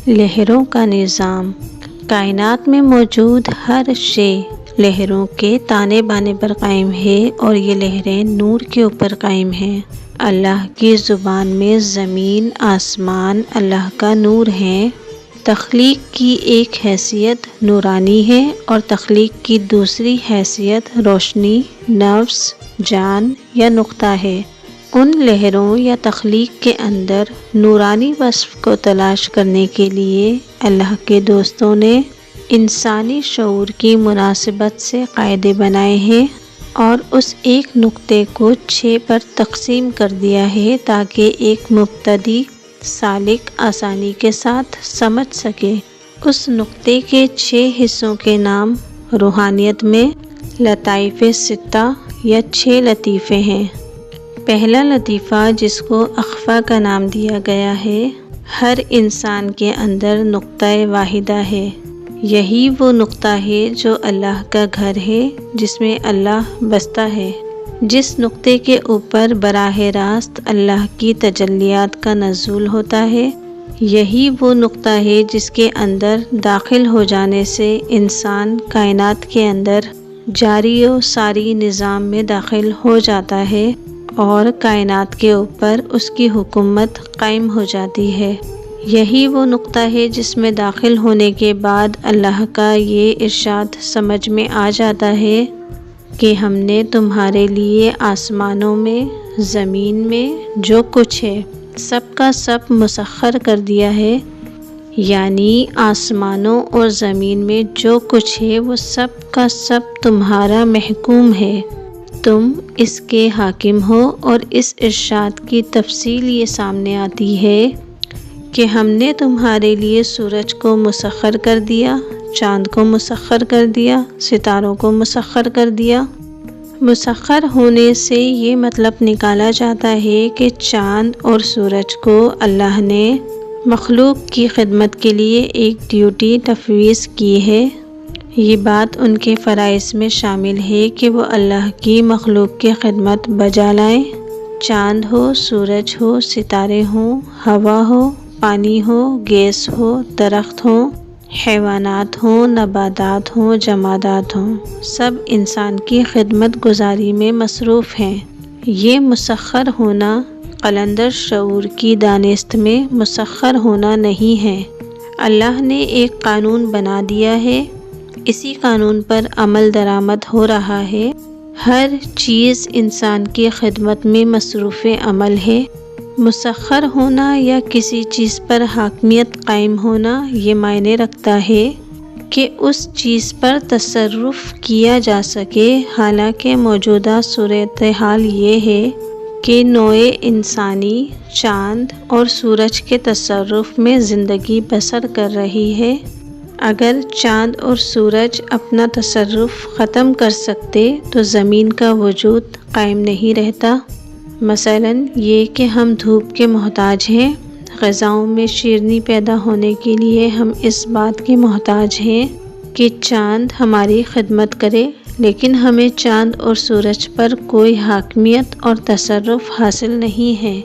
لہروں کا نظام۔ کائنات میں موجود ہر شے لہروں کے تانے بانے پر قائم ہے اور یہ لہریں نور کے اوپر قائم ہیں۔ اللہ کی زبان میں زمین آسمان اللہ کا نور ہیں۔ تخلیق کی ایک حیثیت نورانی ہے اور تخلیق کی دوسری حیثیت روشنی، نفس، جان یا نقطہ ہے۔ ان لہروں یا تخلیق کے اندر نورانی وصف کو تلاش کرنے کے لیے اللہ کے دوستوں نے انسانی شعور کی مناسبت سے قاعدے بنائے ہیں اور اس ایک نقطے کو 6 پر تقسیم کر دیا ہے تاکہ ایک مبتدی سالک آسانی کے ساتھ سمجھ سکے۔ اس نقطے کے 6 حصوں کے نام روحانیت میں لطائف ستہ یا 6 لطیفے ہیں۔ پہلا لطیفہ جس کو اخفا کا نام دیا گیا ہے، ہر انسان کے اندر نقطہ واحدہ ہے۔ یہی وہ نقطہ ہے جو اللہ کا گھر ہے جس میں اللہ بستا ہے۔ جس نقطے کے اوپر براہ راست اللہ کی تجلیات کا نزول ہوتا ہے، یہی وہ نقطہ ہے جس کے اندر داخل ہو جانے سے انسان کائنات کے اندر جاری و ساری نظام میں داخل ہو جاتا ہے اور کائنات کے اوپر اس کی حکومت قائم ہو جاتی ہے۔ یہی وہ نقطہ ہے جس میں داخل ہونے کے بعد اللہ کا یہ ارشاد سمجھ میں آ جاتا ہے کہ ہم نے تمہارے لیے آسمانوں میں، زمین میں جو کچھ ہے سب کا سب مسخر کر دیا ہے، یعنی آسمانوں اور زمین میں جو کچھ ہے وہ سب کا سب تمہارا محکوم ہے، تم اس کے حاکم ہو۔ اور اس ارشاد کی تفصیل یہ سامنے آتی ہے کہ ہم نے تمہارے لیے سورج کو مسخر کر دیا، چاند کو مسخر کر دیا، ستاروں کو مسخر کر دیا۔ مسخر ہونے سے یہ مطلب نکالا جاتا ہے کہ چاند اور سورج کو اللہ نے مخلوق کی خدمت کے لیے ایک ڈیوٹی تفویض کی ہے۔ یہ بات ان کے فرائض میں شامل ہے کہ وہ اللہ کی مخلوق کی خدمت بجا لائیں۔ چاند ہو، سورج ہو، ستارے ہوں، ہوا ہو، پانی ہو، گیس ہو، درخت ہوں، حیوانات ہوں، نباتات ہوں، جمادات ہوں، سب انسان کی خدمت گزاری میں مصروف ہیں۔ یہ مسخر ہونا قلندر شعور کی دانست میں مسخر ہونا نہیں ہے۔ اللہ نے ایک قانون بنا دیا ہے، اسی قانون پر عمل درآمد ہو رہا ہے۔ ہر چیز انسان کی خدمت میں مصروف عمل ہے۔ مسخر ہونا یا کسی چیز پر حاکمیت قائم ہونا یہ معنی رکھتا ہے کہ اس چیز پر تصرف کیا جا سکے، حالانکہ موجودہ صورتحال یہ ہے کہ نوع انسانی چاند اور سورج کے تصرف میں زندگی بسر کر رہی ہے۔ اگر چاند اور سورج اپنا تصرف ختم کر سکتے تو زمین کا وجود قائم نہیں رہتا۔ مثلاً یہ کہ ہم دھوپ کے محتاج ہیں، غذاؤں میں شیرنی پیدا ہونے کے لیے ہم اس بات کے محتاج ہیں کہ چاند ہماری خدمت کرے، لیکن ہمیں چاند اور سورج پر کوئی حاکمیت اور تصرف حاصل نہیں ہے۔